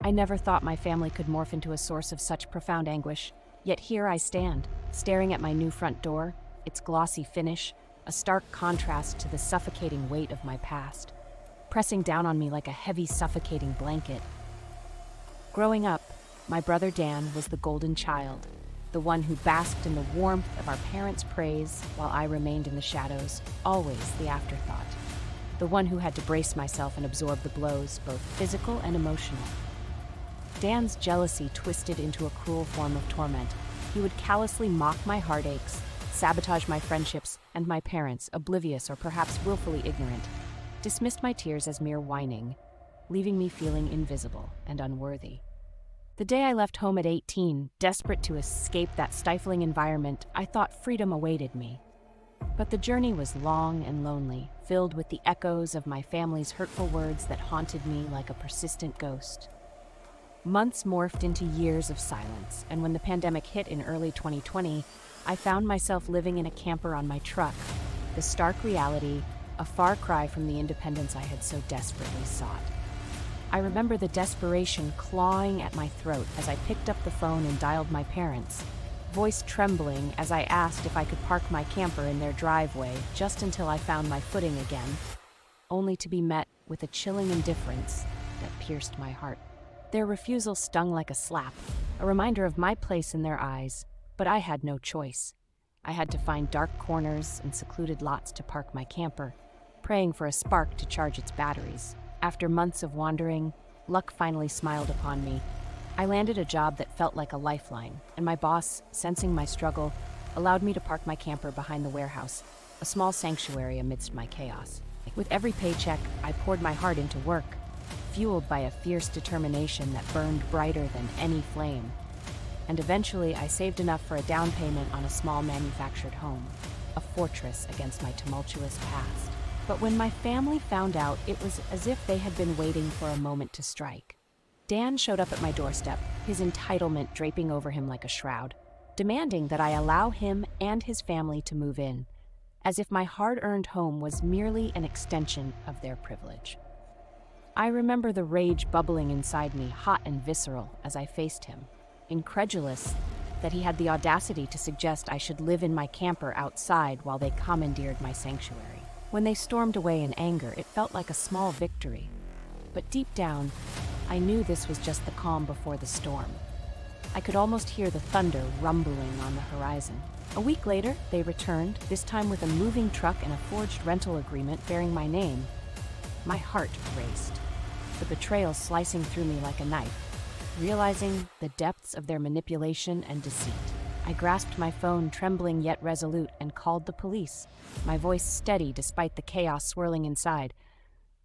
I never thought my family could morph into a source of such profound anguish. Yet here I stand, staring at my new front door, its glossy finish, a stark contrast to the suffocating weight of my past, pressing down on me like a heavy, suffocating blanket. Growing up, my brother Dan was the golden child, the one who basked in the warmth of our parents' praise while I remained in the shadows, always the afterthought. The one who had to brace myself and absorb the blows, both physical and emotional. Dan's jealousy twisted into a cruel form of torment. He would callously mock my heartaches, sabotage my friendships, and my parents, oblivious or perhaps willfully ignorant, dismissed my tears as mere whining, leaving me feeling invisible and unworthy. The day I left home at 18, desperate to escape that stifling environment, I thought freedom awaited me. But the journey was long and lonely, filled with the echoes of my family's hurtful words that haunted me like a persistent ghost. Months morphed into years of silence, and when the pandemic hit in early 2020, I found myself living in a camper on my truck, the stark reality, a far cry from the independence I had so desperately sought. I remember the desperation clawing at my throat as I picked up the phone and dialed my parents, voice trembling as I asked if I could park my camper in their driveway just until I found my footing again, only to be met with a chilling indifference that pierced my heart. Their refusal stung like a slap, a reminder of my place in their eyes, but I had no choice. I had to find dark corners and secluded lots to park my camper, praying for a spark to charge its batteries. After months of wandering, luck finally smiled upon me. I landed a job that felt like a lifeline, and my boss, sensing my struggle, allowed me to park my camper behind the warehouse, a small sanctuary amidst my chaos. With every paycheck, I poured my heart into work, fueled by a fierce determination that burned brighter than any flame. And eventually, I saved enough for a down payment on a small manufactured home, a fortress against my tumultuous past. But when my family found out, it was as if they had been waiting for a moment to strike. Dan showed up at my doorstep, his entitlement draping over him like a shroud, demanding that I allow him and his family to move in, as if my hard-earned home was merely an extension of their privilege. I remember the rage bubbling inside me, hot and visceral, as I faced him, incredulous that he had the audacity to suggest I should live in my camper outside while they commandeered my sanctuary. When they stormed away in anger, it felt like a small victory. But deep down, I knew this was just the calm before the storm. I could almost hear the thunder rumbling on the horizon. A week later, they returned, this time with a moving truck and a forged rental agreement bearing my name. My heart raced, the betrayal slicing through me like a knife, realizing the depths of their manipulation and deceit. I grasped my phone, trembling yet resolute, and called the police, my voice steady despite the chaos swirling inside,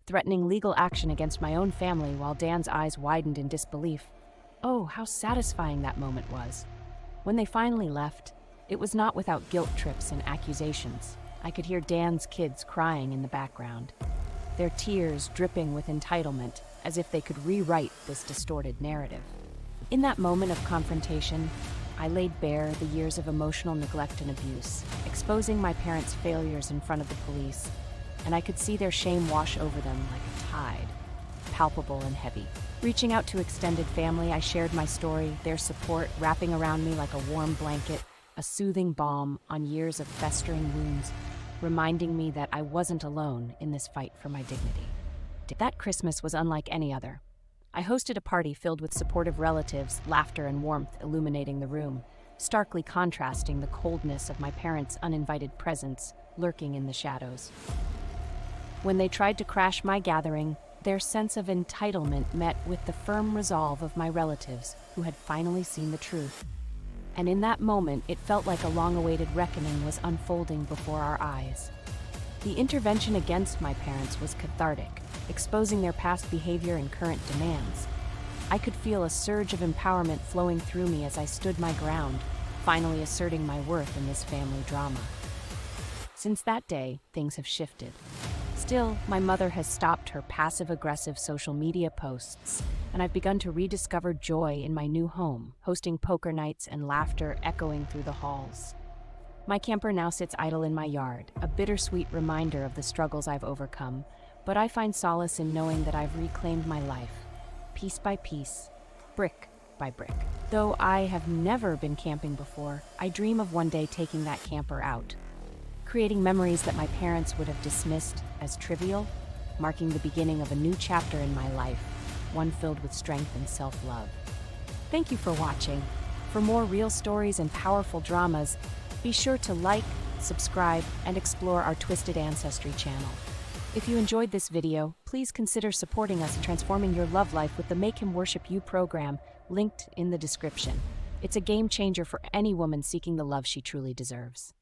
threatening legal action against my own family while Dan's eyes widened in disbelief. Oh, how satisfying that moment was. When they finally left, it was not without guilt trips and accusations. I could hear Dan's kids crying in the background, their tears dripping with entitlement, as if they could rewrite this distorted narrative. In that moment of confrontation, I laid bare the years of emotional neglect and abuse, exposing my parents' failures in front of the police, and I could see their shame wash over them like a tide, palpable and heavy. Reaching out to extended family, I shared my story, their support wrapping around me like a warm blanket, a soothing balm on years of festering wounds, reminding me that I wasn't alone in this fight for my dignity. That Christmas was unlike any other. I hosted a party filled with supportive relatives, laughter and warmth illuminating the room, starkly contrasting the coldness of my parents' uninvited presence lurking in the shadows. When they tried to crash my gathering, their sense of entitlement met with the firm resolve of my relatives who had finally seen the truth. And in that moment, it felt like a long-awaited reckoning was unfolding before our eyes. The intervention against my parents was cathartic, exposing their past behavior and current demands. I could feel a surge of empowerment flowing through me as I stood my ground, finally asserting my worth in this family drama. Since that day, things have shifted. Still, my mother has stopped her passive-aggressive social media posts, and I've begun to rediscover joy in my new home, hosting poker nights and laughter echoing through the halls. My camper now sits idle in my yard, a bittersweet reminder of the struggles I've overcome, but I find solace in knowing that I've reclaimed my life, piece by piece, brick by brick. Though I have never been camping before, I dream of one day taking that camper out, creating memories that my parents would have dismissed as trivial, marking the beginning of a new chapter in my life, one filled with strength and self-love. Thank you for watching. For more real stories and powerful dramas, be sure to like, subscribe, and explore our Twisted Ancestry channel. If you enjoyed this video, please consider supporting us in transforming your love life with the Make Him Worship You program, linked in the description. It's a game changer for any woman seeking the love she truly deserves.